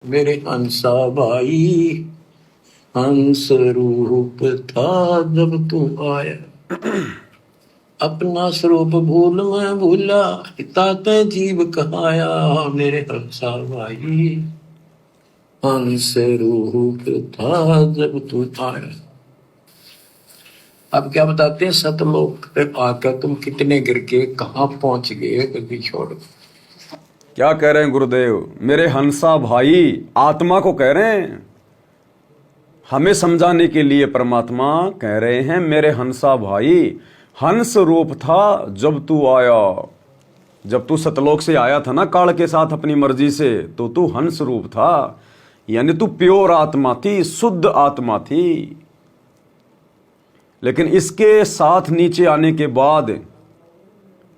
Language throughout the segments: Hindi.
मेरे हंसा भाई, हंस रूप था जब तू आया। अपना स्वरूप भूल मैं भूला, ताते जीव कहाया। मेरे हंसा भाई, हंस रूप था जब तू आया। अब क्या बताते हैं, सतलोक पे आकर तुम कितने गिर के कहाँ पहुंच गए कभी छोड़। क्या कह रहे हैं गुरुदेव? मेरे हंसा भाई आत्मा को कह रहे हैं, हमें समझाने के लिए परमात्मा कह रहे हैं मेरे हंसा भाई, हंस रूप था जब तू आया। जब तू सतलोक से आया था ना काल के साथ अपनी मर्जी से, तो तू हंस रूप था, यानी तू प्योर आत्मा थी, शुद्ध आत्मा थी। लेकिन इसके साथ नीचे आने के बाद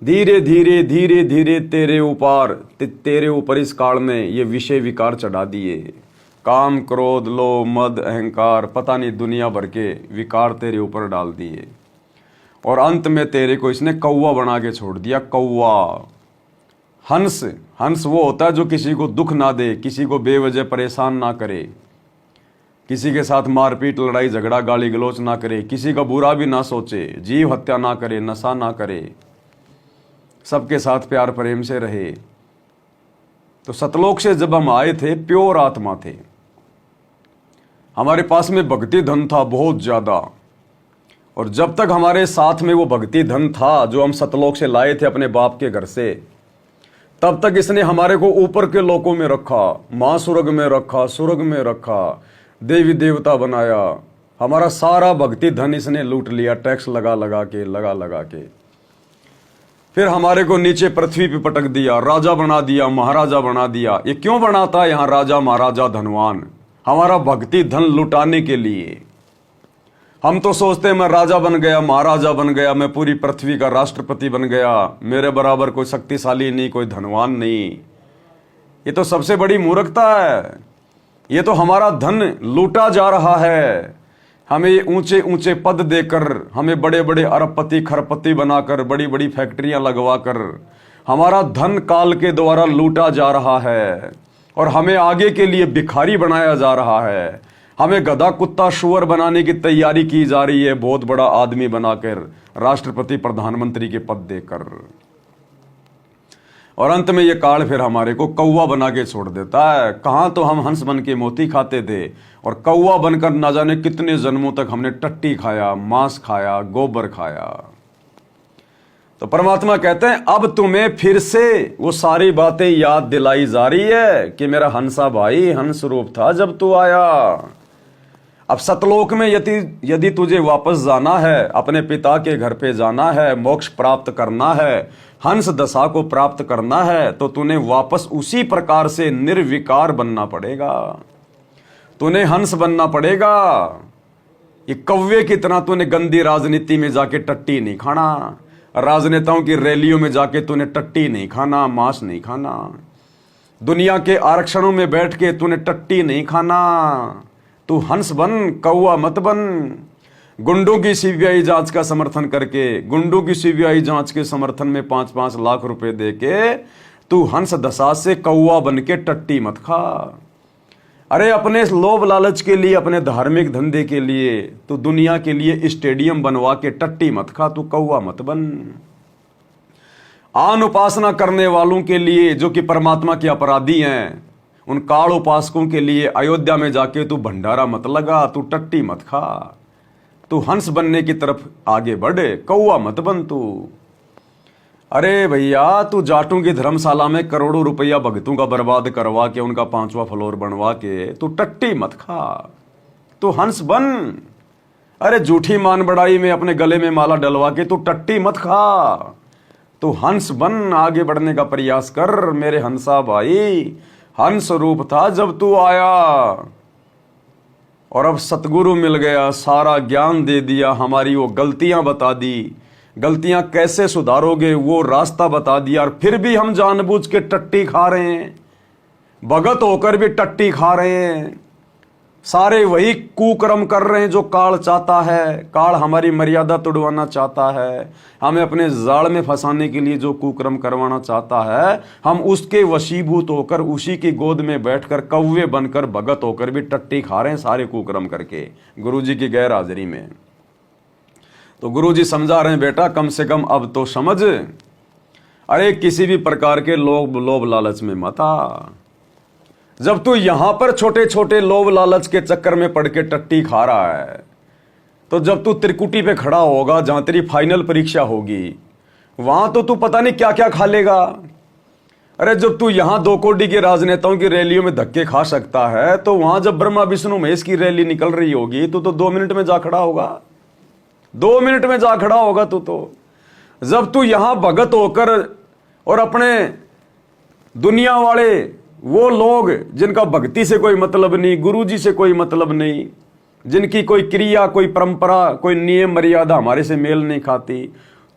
धीरे धीरे धीरे धीरे तेरे ऊपर इस काल में ये विषय विकार चढ़ा दिए। काम, क्रोध, लोभ, मद, अहंकार, पता नहीं दुनिया भर के विकार तेरे ऊपर डाल दिए। और अंत में तेरे को इसने कौवा बना के छोड़ दिया। कौवा, हंस। हंस वो होता है जो किसी को दुख ना दे, किसी को बेवजह परेशान ना करे, किसी के साथ मारपीट, लड़ाई झगड़ा, गाली गलौच ना करे, किसी का बुरा भी ना सोचे, जीव हत्या ना करे, नशा ना करे, सबके साथ प्यार प्रेम से रहे। तो सतलोक से जब हम आए थे, प्योर आत्मा थे, हमारे पास में भक्ति धन था बहुत ज्यादा। और जब तक हमारे साथ में वो भक्ति धन था जो हम सतलोक से लाए थे अपने बाप के घर से, तब तक इसने हमारे को ऊपर के लोकों में रखा, मां सुरग में रखा, सुरग में रखा, देवी देवता बनाया। हमारा सारा भक्ति धन इसने लूट लिया, टैक्स लगा लगा के। फिर हमारे को नीचे पृथ्वी पे पटक दिया, राजा बना दिया, महाराजा बना दिया। ये क्यों बनाता यहाँ राजा महाराजा धनवान? हमारा भक्ति धन लुटाने के लिए। हम तो सोचते हैं मैं राजा बन गया, महाराजा बन गया, मैं पूरी पृथ्वी का राष्ट्रपति बन गया, मेरे बराबर कोई शक्तिशाली नहीं, कोई धनवान नहीं। ये तो सबसे बड़ी मूर्खता है। ये तो हमारा धन लूटा जा रहा है। हमें ऊंचे ऊंचे पद देकर, हमें बड़े बड़े अरबपति खरबपति बनाकर, बड़ी बड़ी फैक्ट्रियां लगवाकर हमारा धन काल के द्वारा लूटा जा रहा है। और हमें आगे के लिए भिखारी बनाया जा रहा है। हमें गधा कुत्ता शुअर बनाने की तैयारी की जा रही है, बहुत बड़ा आदमी बनाकर, राष्ट्रपति प्रधानमंत्री के पद देकर। और अंत में ये काल फिर हमारे को कौवा बना के छोड़ देता है। कहाँ तो हम हंस बन के मोती खाते थे, और कौवा बनकर ना जाने कितने जन्मों तक हमने टट्टी खाया, मांस खाया, गोबर खाया। तो परमात्मा कहते हैं अब तुम्हें फिर से वो सारी बातें याद दिलाई जा रही है कि मेरा हंसा भाई हंस रूप था जब तू आया। अब सतलोक में यदि तुझे वापस जाना है, अपने पिता के घर पे जाना है, मोक्ष प्राप्त करना है, हंस दशा को प्राप्त करना है, तो तूने वापस उसी प्रकार से निर्विकार बनना पड़ेगा। तूने हंस बनना पड़ेगा। ये कौवे की तरह तूने गंदी राजनीति में जाके टट्टी नहीं खाना, राजनेताओं की रैलियों में जाके तूने टट्टी नहीं खाना, मांस नहीं खाना, दुनिया के आरक्षणों में बैठ के तूने टट्टी नहीं खाना। तू हंस बन, कौवा मत बन। गुंडों की सीबीआई जांच का समर्थन करके, गुंडों की सीबीआई जांच के समर्थन में 5-5 लाख रुपए देके तू हंस दशा से कौवा बन के टट्टी मत खा। अरे अपने लोभ लालच के लिए, अपने धार्मिक धंधे के लिए तू दुनिया के लिए स्टेडियम बनवा के टट्टी मत खा, तू कौवा मत बन। आन उपासना करने वालों के लिए, जो कि परमात्मा के अपराधी हैं, उन काल उपासकों के लिए अयोध्या में जाके तू भंडारा मत लगा, तू टट्टी मत खा। तू हंस बनने की तरफ आगे बढ़े, कौवा मत बन तू। अरे भैया, तू जाटों की धर्मशाला में करोड़ों रुपया भक्तों का बर्बाद करवा के, उनका 5वां फ्लोर बनवा के तू टट्टी मत खा, तू हंस बन। अरे झूठी मान बढ़ाई में अपने गले में माला डलवा के तू टट्टी मत खा, तू हंस बन। आगे बढ़ने का प्रयास कर मेरे हंसा भाई, हंस रूप था जब तू आया। और अब सतगुरु मिल गया, सारा ज्ञान दे दिया, हमारी वो गलतियां बता दी, गलतियां कैसे सुधारोगे वो रास्ता बता दिया। और फिर भी हम जानबूझ के टट्टी खा रहे हैं, भगत होकर भी टट्टी खा रहे हैं। सारे वही कुकर्म कर रहे हैं जो काल चाहता है। काल हमारी मर्यादा तोड़वाना चाहता है, हमें अपने जाल में फंसाने के लिए जो कुकर्म करवाना चाहता है, हम उसके वशीभूत होकर उसी की गोद में बैठकर कौवे बनकर भगत होकर भी टट्टी खा रहे हैं सारे कुकर्म करके गुरुजी की गैर हाजिरी में। तो गुरुजी समझा रहे हैं, बेटा कम से कम अब तो समझ, अरे किसी भी प्रकार के लोभ लालच में मत आ। जब तू यहां पर छोटे छोटे लोभ लालच के चक्कर में पड़ के टट्टी खा रहा है, तो जब तू त्रिकुटी पे खड़ा होगा जहां तेरी फाइनल परीक्षा होगी, वहां तो तू पता नहीं क्या क्या खा लेगा। अरे जब तू यहां 2 कोटी के राजनेताओं की रैलियों में धक्के खा सकता है, तो वहां जब ब्रह्मा विष्णु महेश की रैली निकल रही होगी तो 2 मिनट में जा खड़ा होगा, 2 मिनट में जा खड़ा होगा तू तो। जब तू यहां भगत होकर और अपने दुनिया वाले वो लोग जिनका भक्ति से कोई मतलब नहीं, गुरुजी से कोई मतलब नहीं, जिनकी कोई क्रिया, कोई परंपरा, कोई नियम मर्यादा हमारे से मेल नहीं खाती,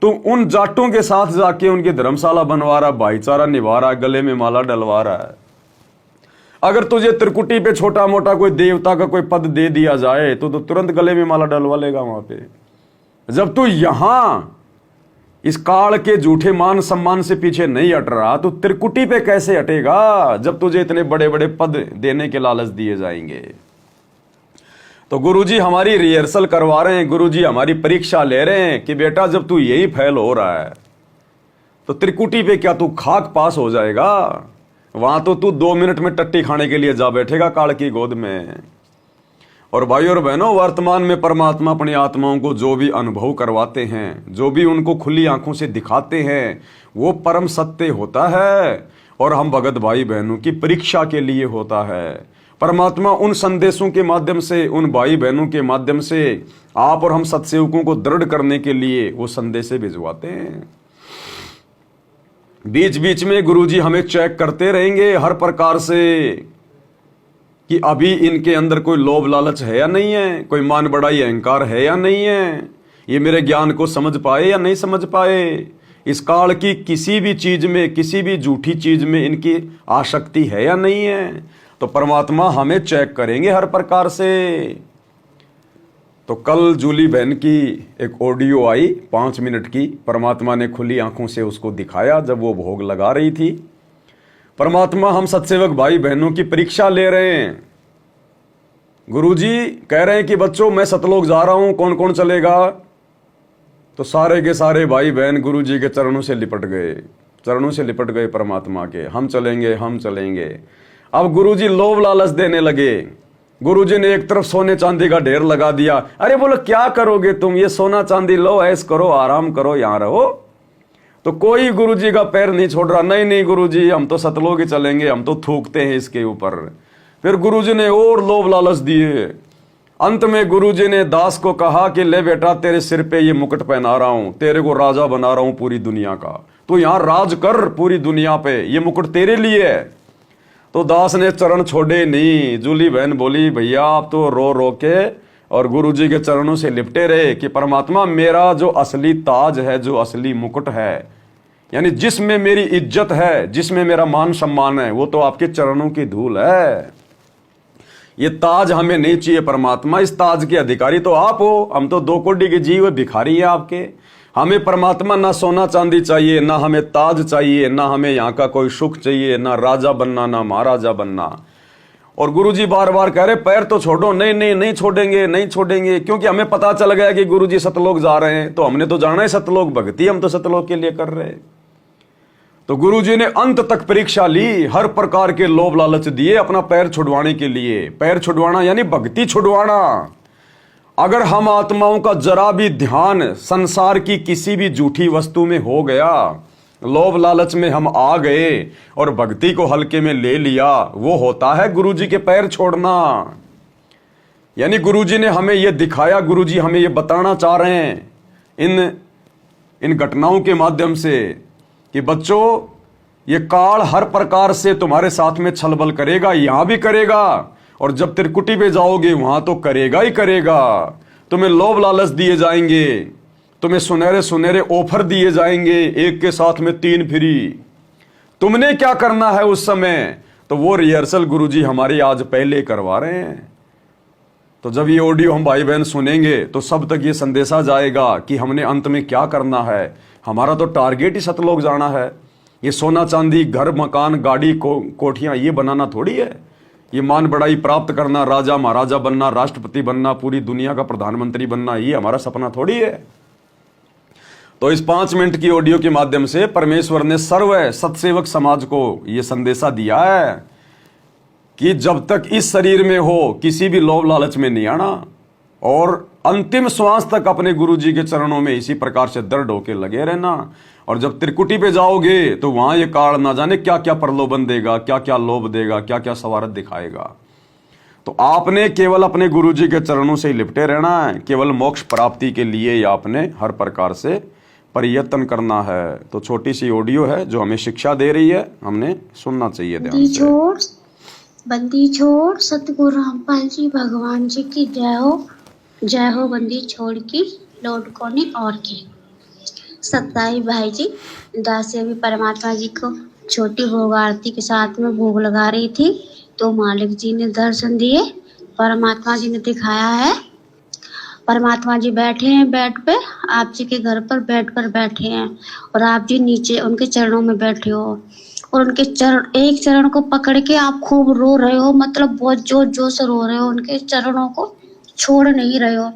तो उन जाटों के साथ जाके उनकी धर्मशाला बनवा रहा, भाईचारा निभा रहा, गले में माला डलवा रहा है। अगर तुझे त्रिकुटी पे छोटा मोटा कोई देवता का कोई पद दे दिया जाए तो तुरंत गले में माला डलवा लेगा वहां पे। जब तू यहां इस काल के झूठे मान सम्मान से पीछे नहीं हट रहा, तो त्रिकुटी पे कैसे हटेगा जब तुझे इतने बड़े बड़े पद देने के लालच दिए जाएंगे। तो गुरुजी हमारी रिहर्सल करवा रहे हैं, गुरुजी हमारी परीक्षा ले रहे हैं कि बेटा जब तू यही फेल हो रहा है तो त्रिकुटी पे क्या तू खाक पास हो जाएगा? वहां तो तू 2 मिनट में टट्टी खाने के लिए जा बैठेगा काल की गोद में। और भाई और बहनों, वर्तमान में परमात्मा अपनी आत्माओं को जो भी अनुभव करवाते हैं, जो भी उनको खुली आंखों से दिखाते हैं, वो परम सत्य होता है और हम भगत भाई बहनों की परीक्षा के लिए होता है। परमात्मा उन संदेशों के माध्यम से, उन भाई बहनों के माध्यम से आप और हम सत्सेवकों को दृढ़ करने के लिए वो संदेश भिजवाते हैं। बीच बीच में गुरुजी हमें चेक करते रहेंगे हर प्रकार से कि अभी इनके अंदर कोई लोभ लालच है या नहीं है, कोई मान बड़ाई अहंकार है या नहीं है, ये मेरे ज्ञान को समझ पाए या नहीं समझ पाए, इस काल की किसी भी चीज में, किसी भी झूठी चीज में इनकी आसक्ति है या नहीं है। तो परमात्मा हमें चेक करेंगे हर प्रकार से। तो कल जूली बहन की एक ऑडियो आई 5 मिनट की, परमात्मा ने खुली आंखों से उसको दिखाया जब वो भोग लगा रही थी। परमात्मा हम सत्सेवक भाई बहनों की परीक्षा ले रहे हैं। गुरुजी कह रहे हैं कि बच्चों मैं सतलोक जा रहा हूं, कौन कौन चलेगा? तो सारे के सारे भाई बहन गुरुजी के चरणों से लिपट गए, चरणों से लिपट गए परमात्मा के, हम चलेंगे हम चलेंगे। अब गुरुजी लोभ लालच देने लगे। गुरुजी ने एक तरफ सोने चांदी का ढेर लगा दिया। अरे बोलो क्या करोगे तुम, ये सोना चांदी लो, ऐश करो, आराम करो, यहां रहो। तो कोई गुरुजी का पैर नहीं छोड़ रहा, नहीं नहीं गुरुजी हम तो सतलोक ही चलेंगे, हम तो थूकते हैं इसके ऊपर। फिर गुरुजी ने और लोभ लालच दिए। अंत में गुरुजी ने दास को कहा कि ले बेटा तेरे सिर पे ये मुकुट पहना रहा हूं, तेरे को राजा बना रहा हूं पूरी दुनिया का, तो यहां राज कर पूरी दुनिया पे, ये मुकुट तेरे लिए है। तो दास ने चरण छोड़े नहीं। जूली बहन बोली भैया आप तो रो रो के और गुरुजी के चरणों से लिपटे रहे कि परमात्मा मेरा जो असली ताज है, जो असली मुकुट है, यानी जिसमें मेरी इज्जत है, जिसमें मेरा मान सम्मान है, वो तो आपके चरणों की धूल है। ये ताज हमें नहीं चाहिए परमात्मा, इस ताज के अधिकारी तो आप हो, हम तो 2 कोटि के जीव भिखारी है आपके। हमें परमात्मा ना सोना चांदी चाहिए, ना हमें ताज चाहिए, ना हमें यहाँ का कोई सुख चाहिए, ना राजा बनना ना महाराजा बनना। और गुरुजी बार बार कह रहे पैर तो छोड़ो, नहीं नहीं नहीं छोड़ेंगे, नहीं छोड़ेंगे, क्योंकि हमें पता चल गया कि गुरुजी सतलोक जा रहे हैं, तो हमने तो जाना है सतलोक, भक्ति हम तो सतलोक के लिए कर रहे हैं। तो गुरुजी ने अंत तक परीक्षा ली, हर प्रकार के लोभ लालच दिए अपना पैर छुड़वाने के लिए। पैर छुड़वाना यानी भक्ति छुड़वाना। अगर हम आत्माओं का जरा भी ध्यान संसार की किसी भी झूठी वस्तु में हो गया, लोभ लालच में हम आ गए और भक्ति को हल्के में ले लिया, वो होता है गुरुजी के पैर छोड़ना। यानी गुरुजी ने हमें यह दिखाया, गुरुजी हमें यह बताना चाह रहे हैं इन घटनाओं के माध्यम से कि बच्चों ये काल हर प्रकार से तुम्हारे साथ में छलबल करेगा, यहां भी करेगा और जब त्रिकुटी पे जाओगे वहां तो करेगा ही करेगा। तुम्हें लोभ लालच दिए जाएंगे, तुम्हें सुनहरे सुनहरे ऑफर दिए जाएंगे, एक के साथ में 3 फ्री। तुमने क्या करना है उस समय? तो वो रिहर्सल गुरुजी हमारी आज पहले करवा रहे हैं। तो जब ये ऑडियो हम भाई बहन सुनेंगे तो सब तक ये संदेशा जाएगा कि हमने अंत में क्या करना है। हमारा तो टारगेट ही सतलोक जाना है। ये सोना चांदी, घर मकान, गाड़ी, कोठियां ये बनाना थोड़ी है। ये मान बड़ाई प्राप्त करना, राजा महाराजा बनना, राष्ट्रपति बनना, पूरी दुनिया का प्रधानमंत्री बनना, ये हमारा सपना थोड़ी है। तो इस 5 मिनट की ऑडियो के माध्यम से परमेश्वर ने सर्व सतसेवक समाज को यह संदेशा दिया है कि जब तक इस शरीर में हो किसी भी लोभ लालच में नहीं आना, और अंतिम श्वास तक अपने गुरुजी के चरणों में इसी प्रकार से दृढ़ होके लगे रहना। और जब त्रिकुटी पे जाओगे तो वहां ये काल ना जाने क्या क्या प्रलोभन देगा, क्या क्या लोभ देगा, क्या क्या सवारत दिखाएगा। तो आपने केवल अपने गुरुजी के चरणों से ही लिपटे रहना है। केवल मोक्ष प्राप्ति के लिए ही आपने हर प्रकार से प्रयत्न करना है। तो छोटी सी ऑडियो है जो हमें शिक्षा दे रही है, हमने सुनना चाहिए ध्यान से। बंदी छोड़ सतगुरु रामपाल जी भगवान जी की जय हो। बंदी छोड़ की लौट कोने और की। सत्ताई भाई जी दासी अभी परमात्मा जी को छोटी भोग आरती के साथ में भोग लगा रही थी, तो मालिक जी ने दर्शन दिए, परमात्मा जी ने दिखाया है। परमात्मा जी बैठे हैं बेड पे, आप जी के घर पर बेड पर बैठे हैं, और आप जी नीचे उनके चरणों में बैठे हो, और उनके चरण, एक चरण को पकड़ के आप खूब रो रहे हो, मतलब बहुत जोर जोर से रो रहे हो, उनके चरणों को छोड़ नहीं रहे हो।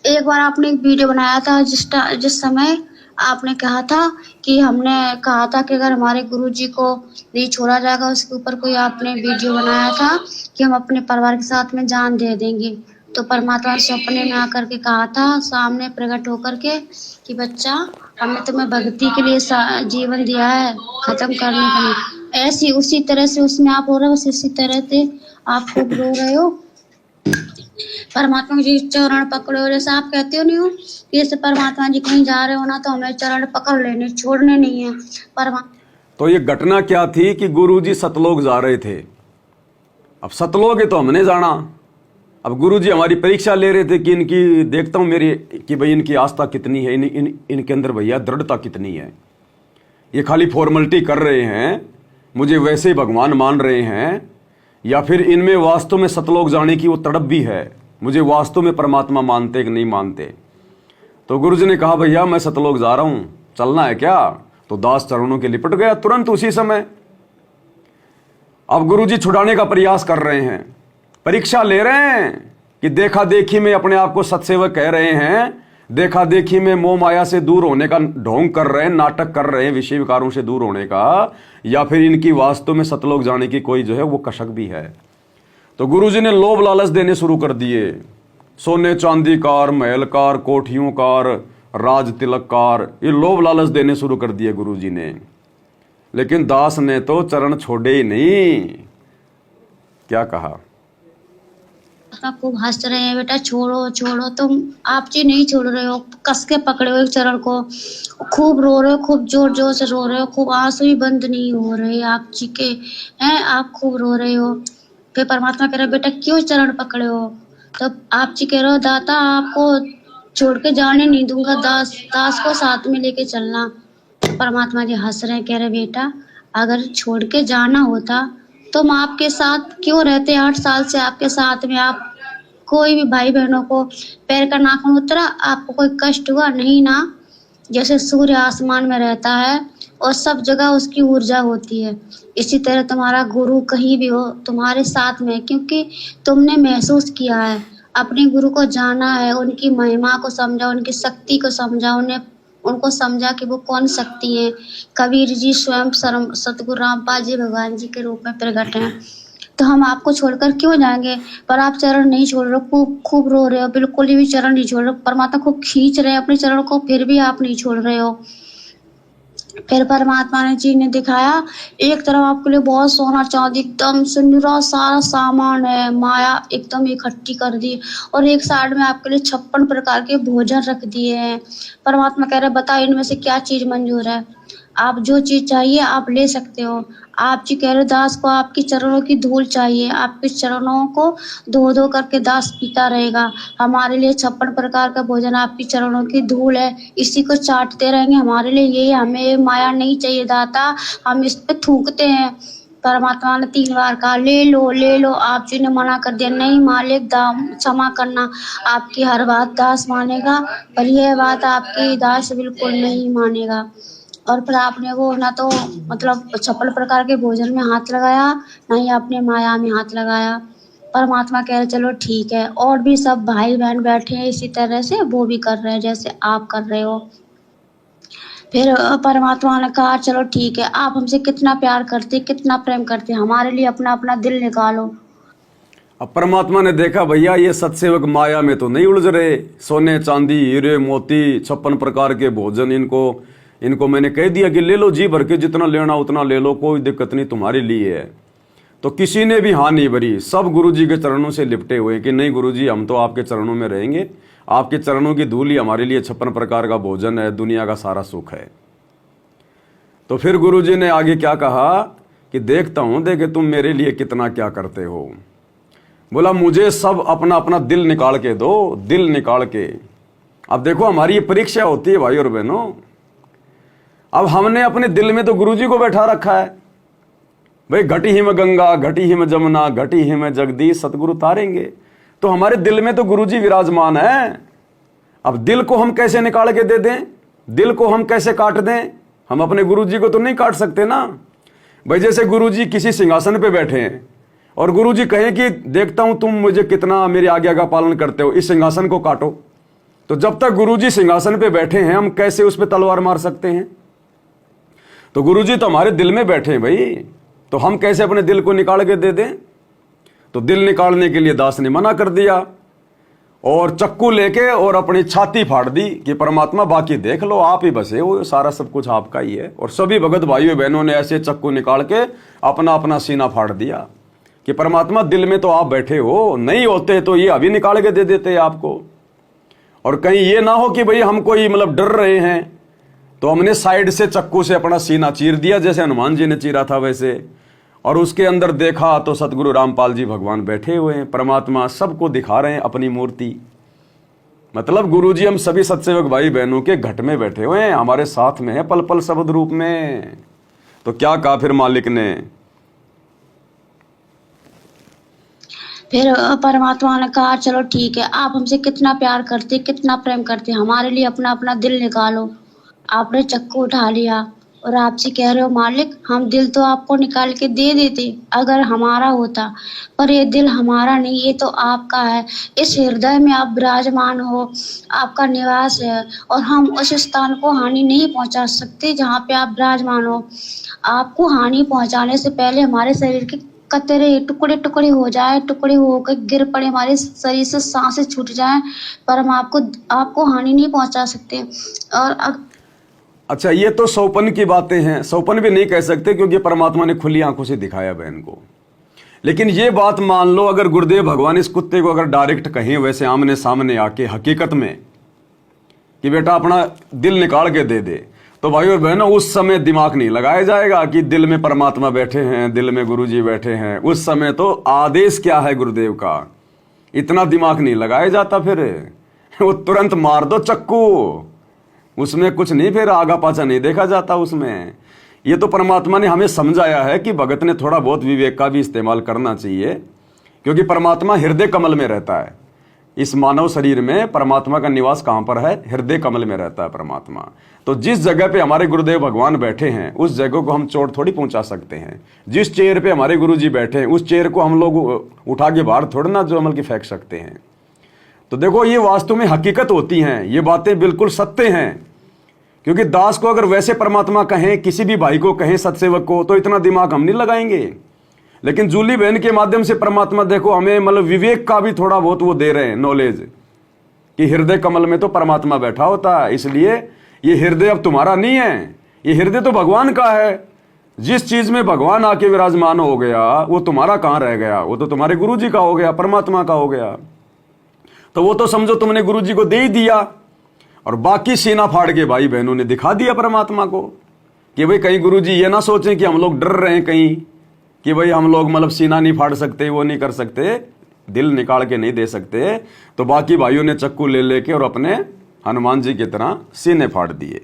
एक बार आपने एक वीडियो बनाया था जिस समय आपने कहा था कि हमने कहा था कि अगर हमारे गुरुजी को नहीं छोड़ा जाएगा, उसके ऊपर कोई आपने वीडियो बनाया था कि हम अपने परिवार के साथ में जान दे देंगे। तो परमात्मा सपने में आकर के कहा था, सामने प्रकट होकर के, कि बच्चा हमने तुम्हें भक्ति के लिए जीवन दिया है, खत्म करने के लिए। ऐसी उसी तरह से उसमें आप हो रहे हो, इसी तरह से आप खूब रो रहे हो। परमात्मा जी चरण पकड़ो, जैसे आप कहते हो नहीं हो, जैसे परमात्मा जी कहीं जा रहे हो ना तो हमें चरण पकड़ लेने, छोड़ने नहीं है तो ये घटना क्या थी कि गुरुजी सतलोक जा रहे थे। अब सतलोक है तो हमने जाना। अब गुरुजी हमारी परीक्षा ले रहे थे कि इनकी, देखता हूं मेरी कि भाई इनकी आस्था कितनी है, इनके अंदर भैया दृढ़ता कितनी है। ये खाली फॉर्मेलिटी कर रहे हैं, मुझे वैसे ही भगवान मान रहे हैं, या फिर इनमें वास्तव में सतलोक जाने की वो तड़प भी है, मुझे वास्तव में परमात्मा मानते कि नहीं मानते। तो गुरुजी ने कहा भैया मैं सतलोक जा रहा हूं, चलना है क्या? तो दास चरणों के लिपट गया तुरंत उसी समय। अब गुरुजी छुड़ाने का प्रयास कर रहे हैं, परीक्षा ले रहे हैं कि देखा देखी में अपने आप को सतसेवक कह रहे हैं, देखा देखी में मोह माया से दूर होने का ढोंग कर रहे हैं, नाटक कर रहे हैं विषय विकारों से दूर होने का, या फिर इनकी वास्तव में सतलोक जाने की कोई जो है वो कशक भी है। तो गुरुजी ने लोभ लालच देने शुरू कर दिए, सोने चांदी कार, महल car, कोठियों car, Raj Tilak car, ये लोभ लालच देने शुरू कर दिए गुरुजी ने। लेकिन दास ने तो चरण छोड़े ही नहीं। क्या कहा? आपको हंस रहे हैं, बेटा छोड़ो छोड़ो, तुम आप जी नहीं छोड़ रहे हो, कस के पकड़े हो एक चरण को, खूब रो रहे हो, खूब जोर जोर से रो रहे हो, खूब आंसू भी बंद नहीं हो रहे आप जी के हैं, आप खूब रो रहे हो। फिर परमात्मा कह रहे बेटा क्यों चरण पकड़े हो? तब आप जी कह रहे हो दाता आपको छोड़ के जाने नहीं दूंगा, दास को साथ में लेके चलना। परमात्मा जी हंस रहे हैं, कह रहे बेटा अगर छोड़ के जाना होता तो हम आपके साथ क्यों रहते, 8 साल से आपके साथ में, आप कोई भी भाई बहनों को पैर का नाखून उतरा, आपको कोई कष्ट हुआ नहीं ना? जैसे सूर्य आसमान में रहता है और सब जगह उसकी ऊर्जा होती है, इसी तरह तुम्हारा गुरु कहीं भी हो तुम्हारे साथ में, क्योंकि तुमने महसूस किया है, अपने गुरु को जाना है, उनकी महिमा को समझा, उनकी शक्ति को समझा, उनको समझा कि वो कौन शक्ति है। कबीर जी स्वयं सतगुरु रामपाल जी भगवान जी के रूप में प्रकट हैं। तो हम आपको छोड़कर क्यों जाएंगे? पर आप चरण नहीं छोड़ रहे हो, खूब रो रहे हो, बिल्कुल भी चरण नहीं छोड़ रहे हो, परमात्मा खूब खींच रहे हैं अपने चरण को, फिर भी आप नहीं छोड़ रहे हो। फिर परमात्मा ने जी ने दिखाया, एक तरफ आपके लिए बहुत सोना चांदी एकदम सुनहरा सारा सामान है, माया एकदम इकट्ठी कर दी, और एक साइड में आपके लिए 56 प्रकार के भोजन रख दिए हैं। परमात्मा कह रहे बताओ इनमें से क्या चीज मंजूर है, आप जो चीज चाहिए आप ले सकते हो। आप जी कह रहे दास को आपकी चरणों की धूल चाहिए, आपके चरणों को धो धो करके दास पीता रहेगा। हमारे लिए 56 प्रकार का भोजन आपकी चरणों की धूल है, इसी को चाटते रहेंगे, हमारे लिए ये, हमें माया नहीं चाहिए दाता, हम इस पे थूकते हैं। परमात्मा ने 3 बार कहा ले लो, आप जी ने मना कर दिया नहीं मालिक क्षमा करना, आपकी हर बात दास मानेगा पर यह बात आपकी दास बिल्कुल नहीं मानेगा। और फिर आपने वो ना तो मतलब 56 प्रकार के भोजन में हाथ लगाया, ना ही अपने माया में हाथ लगाया। परमात्मा कह रहे चलो ठीक है, और भी सब भाई बहन बैठे हैं इसी तरह से, वो भी कर रहे हैं जैसे आप कर रहे हो। फिर परमात्मा ने कहा चलो ठीक है, आप हमसे कितना प्यार करते, कितना प्रेम करते, हमारे लिए अपना अपना दिल निकालो। अब परमात्मा ने देखा भैया ये सत्सेवक माया में तो नहीं उलझ रहे, सोने चांदी हीरे मोती 56 प्रकार के भोजन इनको मैंने कह दिया कि ले लो, जी भर के जितना लेना उतना ले लो, कोई दिक्कत नहीं तुम्हारे लिए है। तो किसी ने भी हाँ नहीं भरी, सब गुरुजी के चरणों से लिपटे हुए कि नहीं गुरुजी हम तो आपके चरणों में रहेंगे, आपके चरणों की धूल ही हमारे लिए 56 प्रकार का भोजन है, दुनिया का सारा सुख है। तो फिर गुरुजी ने आगे क्या कहा कि देखता हूं देखे तुम मेरे लिए कितना क्या करते हो। बोला मुझे सब अपना अपना दिल निकाल के दो, दिल निकाल के। अब देखो हमारी ये परीक्षा होती है भाई और बहनों, अब हमने अपने दिल में तो गुरुजी को बैठा रखा है भाई, घटी ही में गंगा घटी ही में जमुना घटी ही में जगदीश सतगुरु तारेंगे, तो हमारे दिल में तो गुरुजी विराजमान है। अब दिल को हम कैसे निकाल के दे दें, दिल को हम कैसे काट दें, हम अपने गुरुजी को तो नहीं काट सकते ना भाई। जैसे गुरुजी किसी सिंहासन पे बैठे हैं और गुरुजी कहें कि देखता हूं तुम मुझे कितना मेरी आज्ञा का पालन करते हो, इस सिंहासन को काटो, तो जब तक गुरुजी सिंहासन पे बैठे हैं हम कैसे उस पर तलवार मार सकते हैं। तो गुरुजी तो हमारे दिल में बैठे हैं भाई, तो हम कैसे अपने दिल को निकाल के दे दें। तो दिल निकालने के लिए दास ने मना कर दिया और चक्कू लेके और अपनी छाती फाड़ दी कि परमात्मा बाकी देख लो, आप ही बसे हो, सारा सब कुछ आपका ही है। और सभी भगत भाइयों बहनों ने ऐसे चक्कू निकाल के अपना अपना सीना फाड़ दिया कि परमात्मा दिल में तो आप बैठे हो, नहीं होते तो ये अभी निकाल के दे देते आपको। और कहीं ये ना हो कि भाई हम कोई मतलब डर रहे हैं, तो हमने साइड से चक्कू से अपना सीना चीर दिया जैसे हनुमान जी ने चीरा था वैसे, और उसके अंदर देखा तो सतगुरु रामपाल जी भगवान बैठे हुए हैं, परमात्मा सबको दिखा रहे हैं अपनी मूर्ति। मतलब गुरुजी हम सभी सत्सेवक भाई बहनों के घट में बैठे हुए हैं, हमारे साथ में है पल पल शब्द रूप में। तो क्या कहा फिर मालिक ने, फिर परमात्मा ने कहा चलो ठीक है, आप हमसे कितना प्यार करते, कितना प्रेम करते, हमारे लिए अपना अपना दिल निकालो। आपने चक्कू उठा लिया और आपसे कह रहे हो मालिक हम दिल तो आपको निकाल के दे देते अगर हमारा होता, पर ये दिल हमारा नहीं, ये तो आपका है। इस हृदय में आप विराजमान हो, आपका निवास है, और हम उस स्थान को हानि नहीं पहुंचा सकते जहाँ पे आप विराजमान हो। आपको हानि पहुंचाने से पहले हमारे शरीर के कतरे टुकड़े टुकड़े हो जाए, टुकड़े होकर गिर पड़े, हमारे शरीर से सांसें छूट जाएं, पर हम आपको हानि नहीं पहुंचा सकते। और अच्छा ये तो सौपन की बातें हैं, सौपन भी नहीं कह सकते क्योंकि परमात्मा ने खुली आंखों से दिखाया बहन को। लेकिन ये बात मान लो अगर गुरुदेव भगवान इस कुत्ते को अगर डायरेक्ट कहें वैसे आमने सामने आके हकीकत में कि बेटा अपना दिल निकाल के दे दे, तो भाई और बहनों उस समय दिमाग नहीं लगाया जाएगा कि दिल में परमात्मा बैठे हैं, दिल में गुरुजी बैठे हैं। उस समय तो आदेश क्या है गुरुदेव का, इतना दिमाग नहीं लगाया जाता। फिर वो तुरंत मार दो चक्कू, उसमें कुछ नहीं, फिर आगा पाछा नहीं देखा जाता उसमें। ये तो परमात्मा ने हमें समझाया है कि भगत ने थोड़ा बहुत विवेक का भी इस्तेमाल करना चाहिए, क्योंकि परमात्मा हृदय कमल में रहता है। इस मानव शरीर में परमात्मा का निवास कहां पर है, हृदय कमल में रहता है परमात्मा। तो जिस जगह पे हमारे गुरुदेव भगवान बैठे हैं उस जगह को हम चोट थोड़ी पहुंचा सकते हैं। जिस चेयर पे हमारे गुरुजी बैठे हैं उस चेयर को हम लोग उठा के बाहर थोड़ा ना जो अमल की फेंक सकते हैं। तो देखो ये वास्तव में हकीकत होती हैं, ये बातें बिल्कुल सत्य हैं। क्योंकि दास को अगर वैसे परमात्मा कहें, किसी भी भाई को कहें, सत्सेवक को, तो इतना दिमाग हम नहीं लगाएंगे। लेकिन जूली बहन के माध्यम से परमात्मा देखो हमें मतलब विवेक का भी थोड़ा बहुत वो दे रहे हैं नॉलेज, कि हृदय कमल में तो परमात्मा बैठा होता है, इसलिए ये हृदय अब तुम्हारा नहीं है, ये हृदय तो भगवान का है। जिस चीज में भगवान आके विराजमान हो गया वो तुम्हारा कहां रह गया, वो तो तुम्हारे गुरुजी का हो गया, परमात्मा का हो गया। तो वो तो समझो तुमने गुरुजी को दे ही दिया, और बाकी सीना फाड़ के भाई बहनों ने दिखा दिया परमात्मा को कि भाई कहीं गुरुजी ये ना सोचें कि हम लोग डर रहे हैं कहीं कि भाई हम लोग मतलब सीना नहीं फाड़ सकते, वो नहीं कर सकते, दिल निकाल के नहीं दे सकते। तो बाकी भाइयों ने चक्कू ले लेके और अपने हनुमान जी की तरह सीने फाड़ दिए।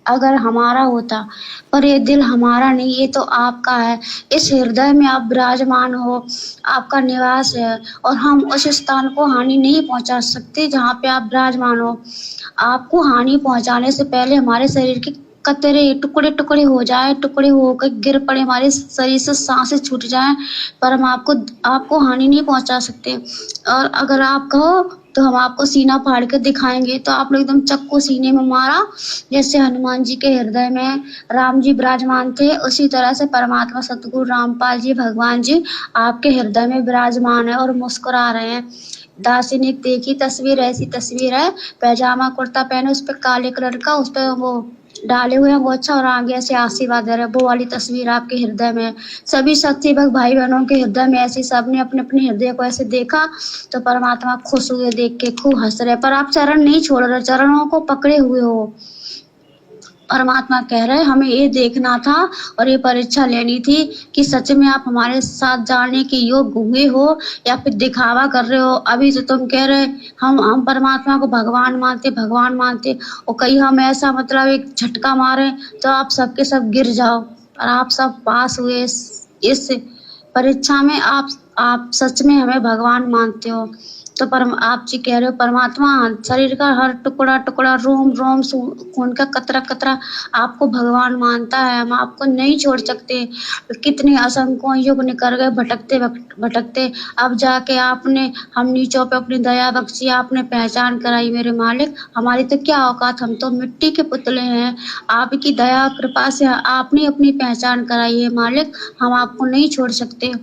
अगर हमारा होता, पर ये दिल हमारा नहीं, ये तो आपका है। इस हृदय में आप विराजमान हो, आपका निवास है, और हम उस स्थान को हानि नहीं पहुंचा सकते जहाँ पे आप विराजमान हो। आपको हानि पहुंचाने से पहले हमारे शरीर के कतरे टुकड़े टुकड़े हो जाए, टुकड़े होकर गिर पड़े, हमारे शरीर से सांसें छूट जाएं, पर हम आपको हानि नहीं पहुंचा सकते। और अगर आप कहो तो हम आपको सीना फाड़ के दिखाएंगे। तो आप लोग एकदम चक्कू सीने में मारा, जैसे हनुमान जी के हृदय में राम जी विराजमान थे, उसी तरह से परमात्मा सतगुरु रामपाल जी भगवान जी आपके हृदय में विराजमान है और मुस्कुरा रहे हैं। दासी ने देखी तस्वीर, ऐसी तस्वीर है, पैजामा कुर्ता पहने, उस पर काले कलर का, उस पर वो डाले हुए हैं वो, अच्छा, और आगे से आशीर्वाद दे रहे, वो वाली तस्वीर आपके हृदय में है। सभी शक्ति भक्त भाई बहनों के हृदय में ऐसे सबने अपने अपने हृदय को ऐसे देखा, तो परमात्मा खुश हुए, देख के खूब हंस रहे। पर आप चरण नहीं छोड़ रहे, चरणों को पकड़े हुए हो। परमात्मा कह रहे हमें ये देखना था और ये परीक्षा लेनी थी कि सच में आप हमारे साथ जाने के योग्य हुए हो या फिर दिखावा कर रहे हो। अभी तो तुम कह रहे हम परमात्मा को भगवान मानते, और कहीं हम ऐसा मतलब एक झटका मारे तो आप सबके सब गिर जाओ, और आप सब पास हुए इस परीक्षा में। आप सच में हमें भगवान मानते हो। तो आप जी कह रहे हो परमात्मा शरीर का हर टुकड़ा टुकड़ा, रोम रोम, खून का कतरा कतरा आपको भगवान मानता है, हम आपको नहीं छोड़ सकते। कितने असंख्यों युग निकल गए भटकते, अब जाके आपने हम नीचों पे अपनी दया बख्शी, आपने पहचान कराई मेरे मालिक। हमारी तो क्या औकात, हम तो मिट्टी के पुतले हैं, आपकी दया कृपा से आपने अपनी पहचान कराई है मालिक, हम आपको नहीं छोड़ सकते।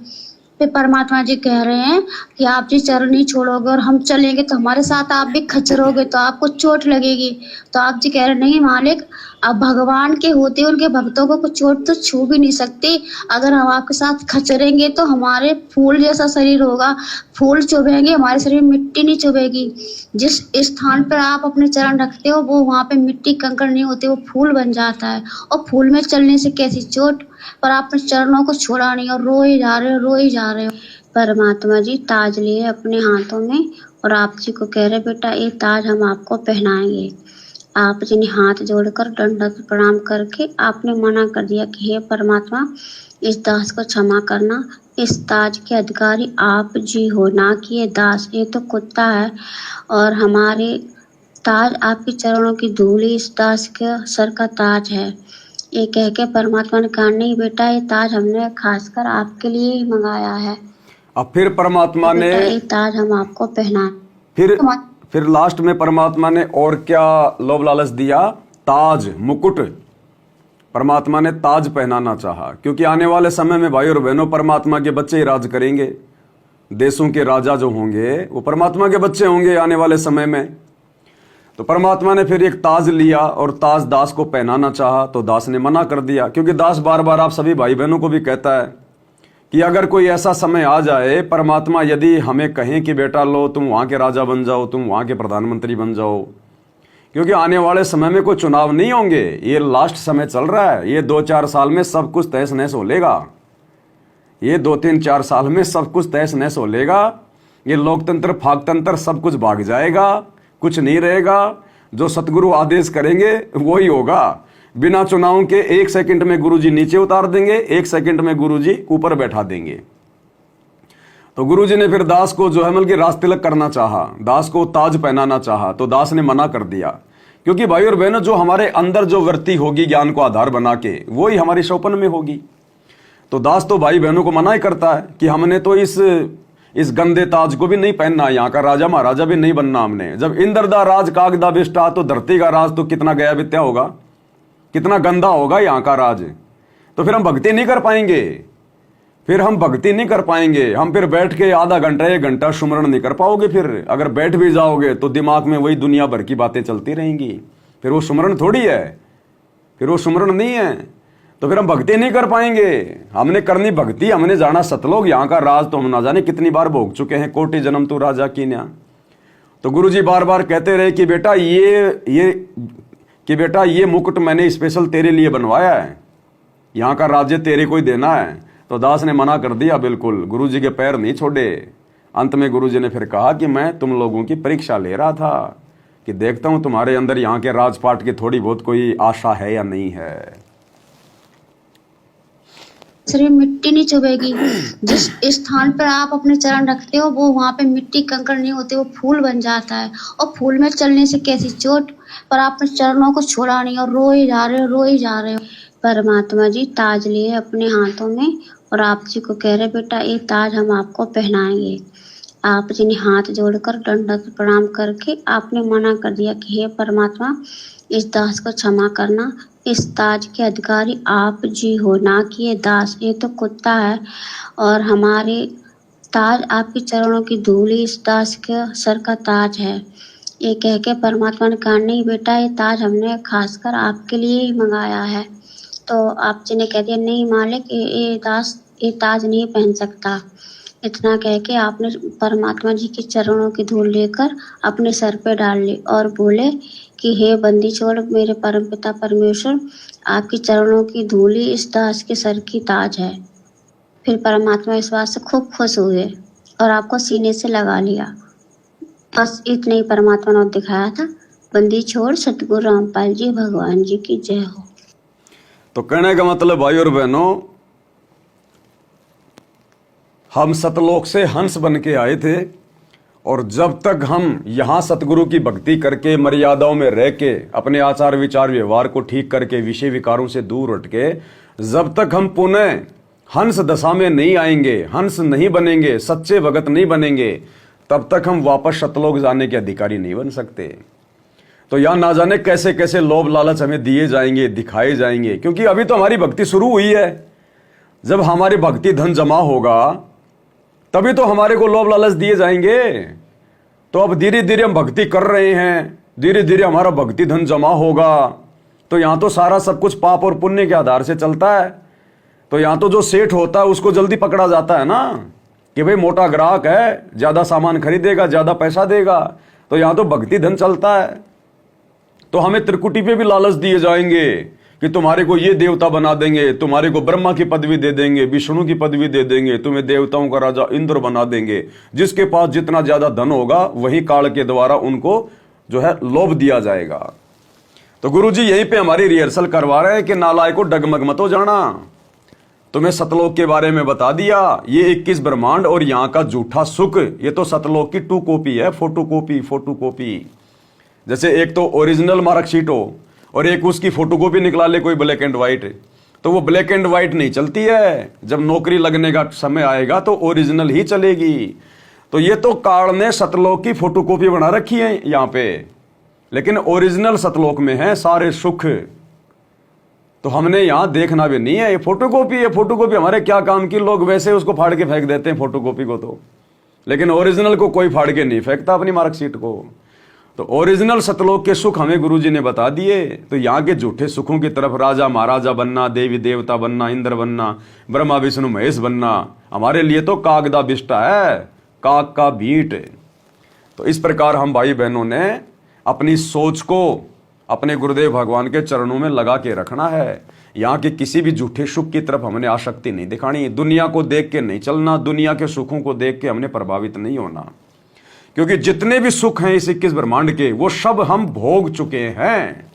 फिर परमात्मा जी कह रहे हैं कि आप जी चरण नहीं छोड़ोगे और हम चलेंगे तो हमारे साथ आप भी खचरोगे, तो आपको चोट लगेगी। तो आप जी कह रहे नहीं मालिक, अब भगवान के होते उनके भक्तों को कुछ चोट तो छू भी नहीं सकती। अगर हम आपके साथ खचरेंगे तो हमारे फूल जैसा शरीर होगा, फूल चुभेंगे, हमारे शरीर में मिट्टी नहीं चुभेगी। जिस स्थान पर आप अपने चरण रखते हो वो वहाँ पे मिट्टी कंकड़ नहीं होते, वो फूल बन जाता है, और फूल में चलने से कैसी चोट। पर आप अपने चरणों को छोड़ा नहीं और रोए जा रहे हो। परमात्मा जी ताज लिए अपने हाथों में और आप जी को कह रहे बेटा ये ताज हम आपको पहनाएंगे। आप जी ने हाथ जोड़कर दंडवत प्रणाम करके आपने मना कर दिया कि हे परमात्मा इस दास को क्षमा करना, इस ताज के अधिकारी आप जी हो, ना कि ये दास, ये तो कुत्ता है, और हमारे ताज आपके चरणों की धूल ही इस दास के सर का ताज है। ये कह के परमात्मा ने कहा नहीं बेटा ये ताज हमने खासकर आपके लिए ही मंगाया है। अब फिर परमात्मा ने ये ताज हम आपको पहना, फिर लास्ट में परमात्मा ने और क्या लोभ लालच दिया, ताज मुकुट। परमात्मा ने ताज पहनाना चाहा, क्योंकि आने वाले समय में भाई और बहनों परमात्मा के बच्चे ही राज करेंगे। देशों के राजा जो होंगे वो परमात्मा के बच्चे होंगे आने वाले समय में। तो परमात्मा ने फिर एक ताज लिया और ताज दास को पहनाना चाहा, तो दास ने मना कर दिया, क्योंकि दास बार बार आप सभी भाई बहनों को भी कहता है कि अगर कोई ऐसा समय आ जाए, परमात्मा यदि हमें कहें कि बेटा लो तुम वहाँ के राजा बन जाओ, तुम वहाँ के प्रधानमंत्री बन जाओ, क्योंकि आने वाले समय में कोई चुनाव नहीं होंगे, ये लास्ट समय चल रहा है, ये 2-4 साल में सब कुछ तहस नहस हो लेगा, ये 2-3-4 साल में सब कुछ तहस नहस हो लेगा, ये लोकतंत्र फाकतंत्र सब कुछ भाग जाएगा, कुछ नहीं रहेगा, जो सतगुरु आदेश करेंगे वही होगा। बिना चुनाव के 1 सेकंड में गुरुजी नीचे उतार देंगे, 1 सेकंड में गुरुजी ऊपर बैठा देंगे। तो गुरुजी ने फिर दास को जो है मतलब कि राज तिलक करना चाहा, दास को ताज पहनाना चाहा, तो दास ने मना कर दिया, क्योंकि भाई और बहनों जो हमारे अंदर जो वृत्ति होगी ज्ञान को आधार बना के वही हमारी शोपन में होगी। तो दास तो भाई बहनों को मना ही करता है कि हमने तो इस गंदे ताज को भी नहीं पहनना, यहाँ का राजा महाराजा भी नहीं बनना हमने। जब इंद्र दा राज कागदा विष्टा, तो धरती का राज तो कितना गया वित्या होगा, कितना गंदा होगा यहाँ का राज। तो फिर हम भक्ति नहीं कर पाएंगे, हम फिर बैठ के आधा घंटा 1 घंटा सुमरण नहीं कर पाओगे। फिर अगर बैठ भी जाओगे तो दिमाग में वही दुनिया भर की बातें चलती रहेंगी, फिर वो सुमरण थोड़ी है, फिर वो सुमरण नहीं है। तो फिर हम भक्ति नहीं कर पाएंगे। हमने करनी भक्ति, हमने जाना सतलोक, यहाँ का राज तो हम ना जाने कितनी बार भोग चुके हैं, कोटि जन्म तू राजा की न्या। तो गुरुजी बार बार कहते रहे कि बेटा ये मुकुट मैंने स्पेशल तेरे लिए बनवाया है, यहाँ का राज्य तेरे को ही देना है। तो दास ने मना कर दिया, बिल्कुल गुरुजी के पैर नहीं छोड़े। अंत में गुरुजी ने फिर कहा कि मैं तुम लोगों की परीक्षा ले रहा था कि देखता हूं तुम्हारे अंदर यहाँ के राजपाट की थोड़ी बहुत कोई आशा है या नहीं है। शरीर मिट्टी नहीं चुभेगी। जिस स्थान पर आप अपने चरण रखते हो वो वहां पे मिट्टी कंकड़ नहीं होते, वो फूल बन जाता है। और फूल में चलने से कैसी चोट, पर आपने चरणों को छोड़ा नहीं और रोए जा रहे हो, रोए जा रहे हो। परमात्मा जी ताज लिए अपने हाथों में और आप जी को कह रहे बेटा ये ताज हम आपको पहनाएंगे। आप जी ने हाथ जोड़कर दंडवत प्रणाम करके आपने मना कर दिया कि हे परमात्मा इस दास को क्षमा करना, इस ताज के अधिकारी आप जी हो, ना कि ये दास, ये तो कुत्ता है। और हमारे ताज आपके चरणों की धूल इस दास के सर का ताज है। ये कह के परमात्मा ने कहा नहीं बेटा ये ताज हमने खासकर आपके लिए ही मंगाया है। तो आप जी ने कह दिया नहीं मालिक ये दास ये ताज नहीं पहन सकता। इतना कह के आपने परमात्मा जी के चरणों की धूल लेकर अपने सर पे डाल ली और बोले कि हे बंदी छोड़ मेरे परमपिता परमेश्वर, आपके चरणों की धूल ही इस दास के सर की ताज है। फिर परमात्मा इस बात से खूब खुश हुए और आपको सीने से लगा लिया। बस इतना ही परमात्मा ने दिखाया था। बंदी छोड़ सतगुरु रामपाल जी भगवान जी की जय हो। तो कहने का मतलब भाई और बहनों, हम सतलोक से हंस बन के आए थे और जब तक हम यहाँ सतगुरु की भक्ति करके मर्यादाओं में रह के अपने आचार विचार व्यवहार को ठीक करके विषय विकारों से दूर हट के जब तक हम पुनः हंस दशा में नहीं आएंगे, हंस नहीं बनेंगे, सच्चे भगत नहीं बनेंगे, तब तक हम वापस सतलोक जाने के अधिकारी नहीं बन सकते। तो यहाँ ना जाने कैसे कैसे लोभ लालच हमें दिए जाएंगे, दिखाए जाएंगे, क्योंकि अभी तो हमारी भक्ति शुरू हुई है। जब हमारी भक्ति धन जमा होगा तभी तो हमारे को लोभ लालच दिए जाएंगे। तो अब धीरे धीरे हम भक्ति कर रहे हैं, धीरे धीरे हमारा भक्ति धन जमा होगा। तो यहाँ तो सारा सब कुछ पाप और पुण्य के आधार से चलता है। तो यहाँ तो जो सेठ होता है उसको जल्दी पकड़ा जाता है ना, कि भाई मोटा ग्राहक है, ज्यादा सामान खरीदेगा, ज्यादा पैसा देगा। तो यहाँ तो भक्ति धन चलता है। तो हमें त्रिकुटी पे भी लालच दिए जाएंगे कि तुम्हारे को ये देवता बना देंगे, तुम्हारे को ब्रह्मा की पदवी दे देंगे, विष्णु की पदवी दे देंगे, तुम्हें देवताओं का राजा इंद्र बना देंगे। जिसके पास जितना ज्यादा धन होगा वही काल के द्वारा उनको जो है लोभ दिया जाएगा। तो गुरुजी यहीं पे हमारी रिहर्सल करवा रहे हैं कि नालायक को डगमग मत हो जाना। तुम्हें सतलोक के बारे में बता दिया, ये 21 ब्रह्मांड और यहाँ का झूठा सुख, ये तो सतलोक की 2 कॉपी है, फोटो कॉपी। जैसे एक तो ओरिजिनल मार्कशीट हो और एक उसकी फोटोकॉपी निकला ले कोई ब्लैक एंड व्हाइट, तो वो ब्लैक एंड व्हाइट नहीं चलती है। जब नौकरी लगने का समय आएगा तो ओरिजिनल ही चलेगी। तो ये तो काल ने सतलोक की फोटोकॉपी बना रखी है यहाँ पे, लेकिन ओरिजिनल सतलोक में है सारे सुख। तो हमने यहाँ देखना भी नहीं है, ये फोटोकॉपी है। फोटोकॉपी हमारे क्या काम की, लोग वैसे उसको फाड़ के फेंक देते हैं फोटोकॉपी को तो, लेकिन ओरिजिनल को कोई फाड़ के नहीं फेंकता अपनी मार्कशीट को। तो ओरिजिनल सतलोक के सुख हमें गुरुजी ने बता दिए। तो यहाँ के झूठे सुखों की तरफ राजा महाराजा बनना, देवी देवता बनना, इंद्र बनना, ब्रह्मा विष्णु महेश बनना, हमारे लिए तो कागदा बिष्टा है, काग का बीट। तो इस प्रकार हम भाई बहनों ने अपनी सोच को अपने गुरुदेव भगवान के चरणों में लगा के रखना है। यहाँ के किसी भी झूठे सुख की तरफ हमने आसक्ति नहीं दिखानी, दुनिया को देख के नहीं चलना, दुनिया के सुखों को देख के हमने प्रभावित नहीं होना। क्योंकि जितने भी सुख हैं इस 21 ब्रह्मांड के वो सब हम भोग चुके हैं।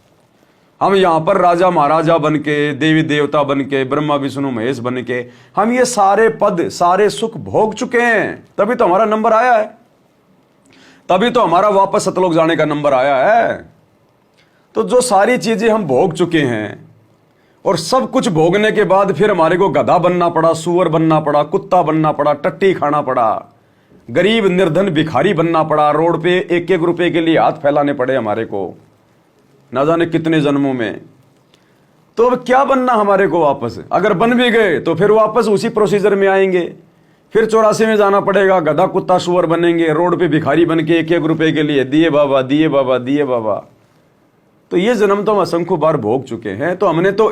हम यहाँ पर राजा महाराजा बन के, देवी देवता बन के, ब्रह्मा विष्णु महेश बन के हम ये सारे पद सारे सुख भोग चुके हैं। तभी तो हमारा नंबर आया है, तभी तो हमारा वापस सतलोक जाने का नंबर आया है। तो जो सारी चीजें हम भोग चुके हैं और सब कुछ भोगने के बाद फिर हमारे को गधा बनना पड़ा, सुअर बनना पड़ा, कुत्ता बनना पड़ा, टट्टी खाना पड़ा, गरीब निर्धन भिखारी बनना पड़ा, रोड पे 1-1 रुपए के लिए हाथ फैलाने पड़े हमारे को, ना जाने कितने जन्मों में। तो अब क्या बनना हमारे को वापस? अगर बन भी गए तो फिर वापस उसी प्रोसीजर में आएंगे, फिर 84 में जाना पड़ेगा, गधा कुत्ता सुअर बनेंगे, रोड पे भिखारी बन के 1-1 रुपए के लिए दिए बाबा दिए बाबा दिए बाबा। तो ये जन्म तो हम असंख्य बार भोग चुके हैं। तो हमने तो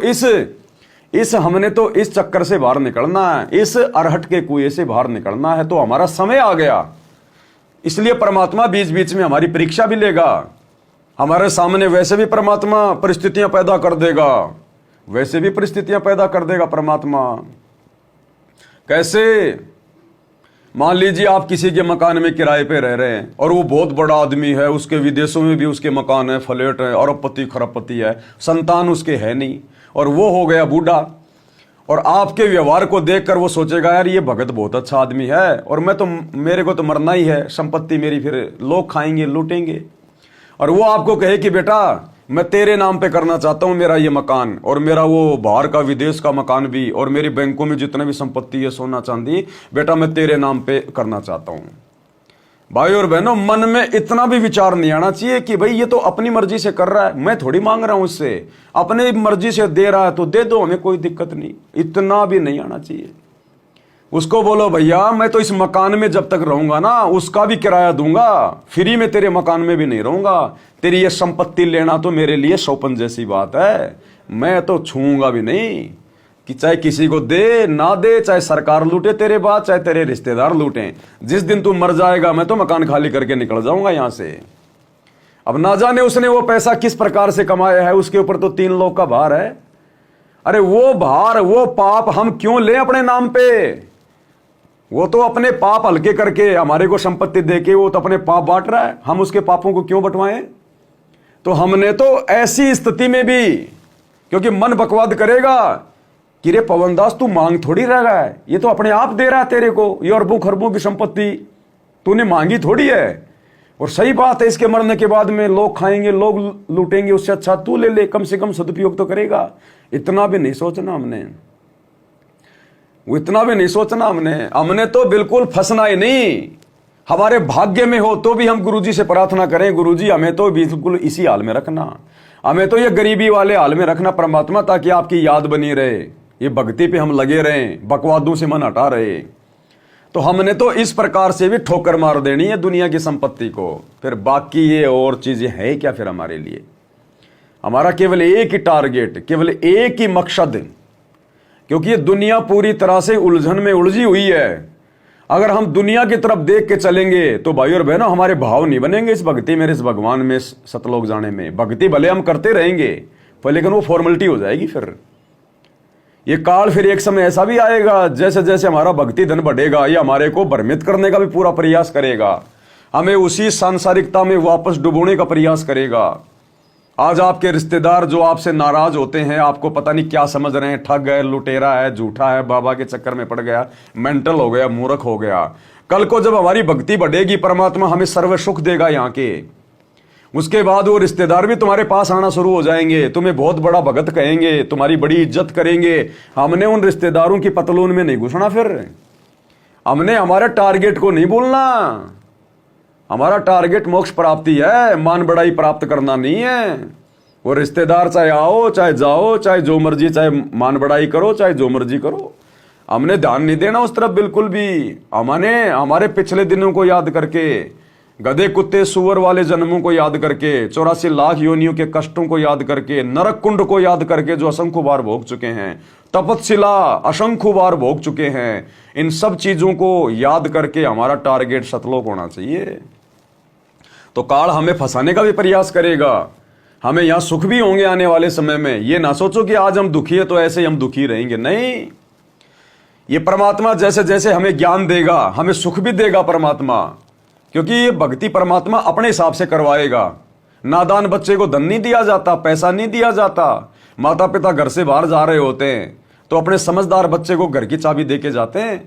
इस चक्कर से बाहर निकलना है, इस अरहट के कुएं से बाहर निकलना है। तो हमारा समय आ गया, इसलिए परमात्मा बीच बीच में हमारी परीक्षा भी लेगा। हमारे सामने वैसे भी परमात्मा परिस्थितियां पैदा कर देगा, वैसे भी परिस्थितियां पैदा कर देगा परमात्मा। कैसे? मान लीजिए आप किसी के मकान में किराए पे रह रहे हैं और वो बहुत बड़ा आदमी है, उसके विदेशों में भी उसके मकान है, फ्लैट है, अरबपति खरबपति है, संतान उसके है नहीं, और वो हो गया बूढ़ा, और आपके व्यवहार को देखकर वो सोचेगा यार ये भगत बहुत अच्छा आदमी है, और मेरे को तो मरना ही है, संपत्ति मेरी फिर लोग खाएंगे लूटेंगे। और वो आपको कहे कि बेटा मैं तेरे नाम पे करना चाहता हूं मेरा ये मकान, और मेरा वो बाहर का विदेश का मकान भी, और मेरी बैंकों में जितने भी संपत्ति है सोना चांदी, बेटा मैं तेरे नाम पे करना चाहता हूं। भाई और बहनों, मन में इतना भी विचार नहीं आना चाहिए कि भाई ये तो अपनी मर्जी से कर रहा है, मैं थोड़ी मांग रहा हूं उससे, अपनी मर्जी से दे रहा है तो दे दो, हमें कोई दिक्कत नहीं। इतना भी नहीं आना चाहिए। उसको बोलो भैया मैं तो इस मकान में जब तक रहूंगा ना उसका भी किराया दूंगा, फ्री में तेरे मकान में भी नहीं रहूंगा, तेरी ये संपत्ति लेना तो मेरे लिए शौपन जैसी बात है, मैं तो छूंगा भी नहीं। कि चाहे किसी को दे ना दे, चाहे सरकार लूटे तेरे बाद, चाहे तेरे रिश्तेदार लूटें, जिस दिन तू मर जाएगा मैं तो मकान खाली करके निकल जाऊंगा यहां से। अब ना जाने उसने वो पैसा किस प्रकार से कमाया है, उसके ऊपर तो 3 लोग का भार है। अरे वो भार वो पाप हम क्यों लें अपने नाम पे? वो तो अपने पाप हल्के करके हमारे को संपत्ति देके वो तो अपने पाप बांट रहा है, हम उसके पापों को क्यों बंटवाएं? तो हमने तो ऐसी स्थिति में भी, क्योंकि मन बकवाद करेगा कि रे पवनदास तू मांग थोड़ी रह रहा है, ये तो अपने आप दे रहा है तेरे को, ये अरबों खरबों की संपत्ति तूने मांगी थोड़ी है। और सही बात है, इसके मरने के बाद में लोग खाएंगे लोग लूटेंगे, उससे अच्छा तू ले ले, कम से कम सदुपयोग तो करेगा। इतना भी नहीं सोचना हमने, वो इतना भी नहीं सोचना हमने तो बिल्कुल फंसना ही नहीं। हमारे भाग्य में हो तो भी हम गुरुजी से प्रार्थना करें, गुरुजी हमें तो बिल्कुल इसी हाल में रखना, हमें तो ये गरीबी वाले हाल में रखना परमात्मा, ताकि आपकी याद बनी रहे, ये भक्ति पे हम लगे रहें, बकवादों से मन हटा रहे। तो हमने तो इस प्रकार से भी ठोकर मार देनी है दुनिया की संपत्ति को। फिर बाकी ये और चीजें हैं क्या फिर हमारे लिए? हमारा केवल एक ही टारगेट, केवल एक ही मकसद, क्योंकि ये दुनिया पूरी तरह से उलझन में उलझी हुई है। अगर हम दुनिया की तरफ देख के चलेंगे तो भाई और बहनों हमारे भाव नहीं बनेंगे इस भक्ति में, इस भगवान में, सतलोक जाने में। भक्ति भले हम करते रहेंगे पर लेकिन वो फॉर्मेलिटी हो जाएगी। फिर ये काल फिर एक समय ऐसा भी आएगा, जैसे जैसे हमारा भक्ति धन बढ़ेगा ये हमारे को भ्रमित करने का भी पूरा प्रयास करेगा, हमें उसी सांसारिकता में वापस डुबोने का प्रयास करेगा। आज आपके रिश्तेदार जो आपसे नाराज होते हैं, आपको पता नहीं क्या समझ रहे हैं, ठग है, लुटेरा है, झूठा है, बाबा के चक्कर में पड़ गया, मेंटल हो गया, मूर्ख हो गया। कल को जब हमारी भक्ति बढ़ेगी, परमात्मा हमें सर्व सुख देगा यहाँ के, उसके बाद वो रिश्तेदार भी तुम्हारे पास आना शुरू हो जाएंगे, तुम्हें बहुत बड़ा भगत कहेंगे, तुम्हारी बड़ी इज्जत करेंगे। हमने उन रिश्तेदारों की पतलून में नहीं घुसना, फिर हमने हमारे टारगेट को नहीं भूलना। हमारा टारगेट मोक्ष प्राप्ति है, मान बढ़ाई प्राप्त करना नहीं है। वो रिश्तेदार चाहे आओ चाहे जाओ, चाहे जो मर्जी, चाहे मान बढ़ाई करो चाहे जो मर्जी करो, हमने ध्यान नहीं देना उस तरफ बिल्कुल भी। हमने हमारे पिछले दिनों को याद करके, गधे कुत्ते सुअर वाले जन्मों को याद करके, 84 लाख योनियों के कष्टों को याद करके, नरक कुंड को याद करके जो असंख्य बार भोग चुके हैं, तपस्शिला असंख्य बार भोग चुके हैं, इन सब चीजों को याद करके हमारा टारगेट सतलोक होना चाहिए। तो काल हमें फंसाने का भी प्रयास करेगा, हमें यहां सुख भी होंगे आने वाले समय में। ये ना सोचो कि आज हम दुखी है तो ऐसे ही हम दुखी रहेंगे, नहीं। ये परमात्मा जैसे जैसे हमें ज्ञान देगा हमें सुख भी देगा परमात्मा, क्योंकि ये भक्ति परमात्मा अपने हिसाब से करवाएगा। नादान बच्चे को धन नहीं दिया जाता, पैसा नहीं दिया जाता। माता पिता घर से बाहर जा रहे होते हैं तो अपने समझदार बच्चे को घर की चाबी दे के जाते हैं,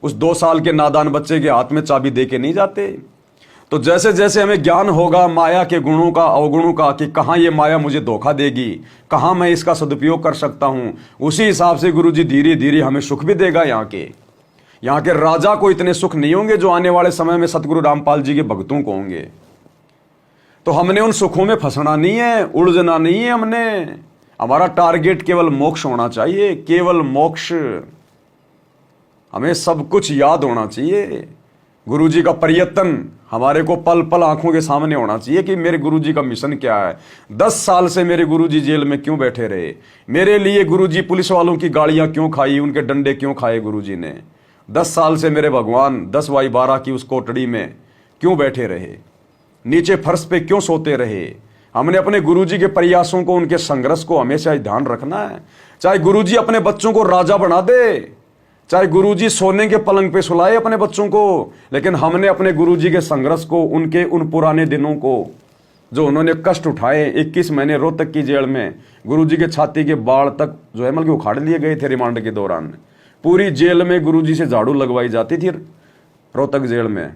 उस 2 साल के नादान बच्चे के हाथ में चाबी दे के नहीं जाते। तो जैसे जैसे हमें ज्ञान होगा माया के गुणों का, अवगुणों का, कि कहाँ ये माया मुझे धोखा देगी, कहाँ मैं इसका सदुपयोग कर सकता हूँ, उसी हिसाब से गुरुजी धीरे धीरे हमें सुख भी देगा। यहाँ के राजा को इतने सुख नहीं होंगे जो आने वाले समय में सतगुरु रामपाल जी के भक्तों को होंगे। तो हमने उन सुखों में फंसना नहीं है, उलझना नहीं है। हमारा टारगेट केवल मोक्ष होना चाहिए, केवल मोक्ष। हमें सब कुछ याद होना चाहिए। गुरुजी का प्रयत्न हमारे को पल पल आंखों के सामने होना चाहिए कि मेरे गुरुजी का मिशन क्या है। 10 साल से मेरे गुरुजी जेल में क्यों बैठे रहे, मेरे लिए गुरुजी पुलिस वालों की गाड़ियां क्यों खाई, उनके डंडे क्यों खाए गुरुजी ने। 10 साल से मेरे भगवान 10/12 की उस कोठड़ी में क्यों बैठे रहे, नीचे फर्श पे क्यों सोते रहे। हमने अपने गुरुजी के प्रयासों को, उनके संघर्ष को हमेशा ध्यान रखना है। चाहे गुरुजी अपने बच्चों को राजा बना दे, चाहे गुरुजी सोने के पलंग पे सुलाए अपने बच्चों को, लेकिन हमने अपने गुरुजी के संघर्ष को, उनके उन पुराने दिनों को, जो उन्होंने कष्ट उठाए 21 महीने रोहतक की जेल में, गुरुजी के छाती के बाल तक जो है मतलब उखाड़ लिए गए थे रिमांड के दौरान। पूरी जेल में गुरुजी से झाड़ू लगवाई जाती थी रोहतक जेल में।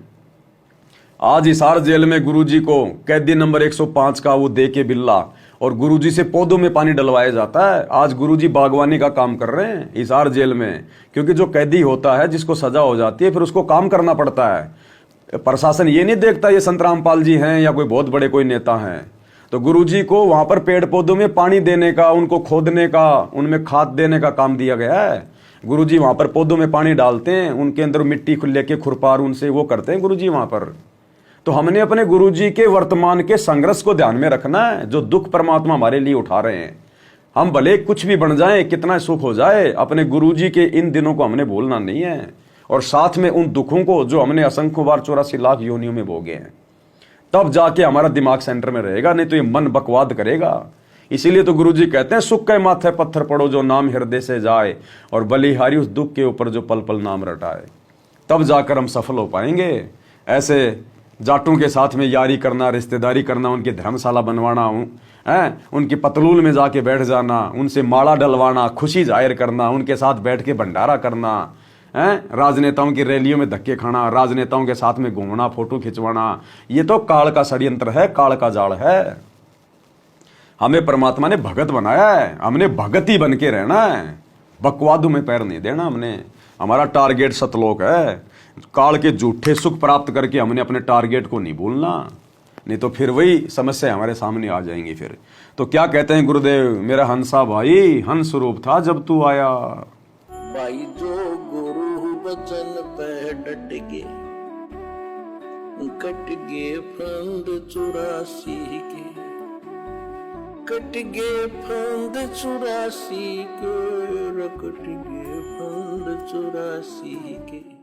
आज हिसार जेल में गुरुजी को कैदी नंबर 105 का वो दे के बिल्ला और गुरुजी से पौधों में पानी डलवाया जाता है। आज गुरुजी बागवानी का काम कर रहे हैं हिसार जेल में, क्योंकि जो कैदी होता है जिसको सजा हो जाती है फिर उसको काम करना पड़ता है। प्रशासन ये नहीं देखता ये संत रामपाल जी हैं या कोई बहुत बड़े कोई नेता हैं। तो गुरुजी को वहां पर पेड़ पौधों में पानी देने का, उनको खोदने का, उनमें खाद देने का काम दिया गया है। गुरुजी वहां पर पौधों में पानी डालते हैं, उनके अंदर मिट्टी लेके खुरपार उनसे वो करते हैं गुरुजी वहां पर। तो हमने अपने गुरुजी के वर्तमान के संघर्ष को ध्यान में रखना है, जो दुख परमात्मा हमारे लिए उठा रहे हैं। हम भले कुछ भी बन जाएं, कितना सुख हो जाए, अपने गुरुजी के इन दिनों को हमने भूलना नहीं है, और साथ में उन दुखों को जो हमने असंख्य बार 84 लाख योनियों में भोगे हैं। तब जाके हमारा दिमाग सेंटर में रहेगा, नहीं तो ये मन बकवाद करेगा। इसीलिए तो गुरुजी कहते हैं सुख के माथे पत्थर पड़ो जो नाम हृदय से जाए, और बलिहारी उस दुख के ऊपर जो पल पल नाम रटाए। तब जाकर हम सफल हो पाएंगे। ऐसे जाटों के साथ में यारी करना, रिश्तेदारी करना, उनकी धर्मशाला बनवाना, उनकी पतलूल में जाके बैठ जाना, उनसे माला डलवाना, खुशी जाहिर करना, उनके साथ बैठ के भंडारा करना, राजनेताओं की रैलियों में धक्के खाना, राजनेताओं के साथ में घूमना, फोटो खिंचवाना, ये तो काल का षड्यंत्र है, काल का जाल है। हमें परमात्मा ने भगत बनाया है, हमने भगत ही बन के रहना है, बकवादों में पैर नहीं देना हमने। हमारा टारगेट सतलोक है। काल के झूठे सुख प्राप्त करके हमने अपने टारगेट को नहीं भूलना, नहीं तो फिर वही समस्या हमारे सामने आ जाएंगी फिर। तो क्या कहते हैं गुरुदेव, मेरा हंसा भाई हंस रूप था जब तू आया। भाई जो गुरु बचन पे डट गे, कट गे फंद 84 के, कट गे फंद 84 के, कट गे फंद 84 के।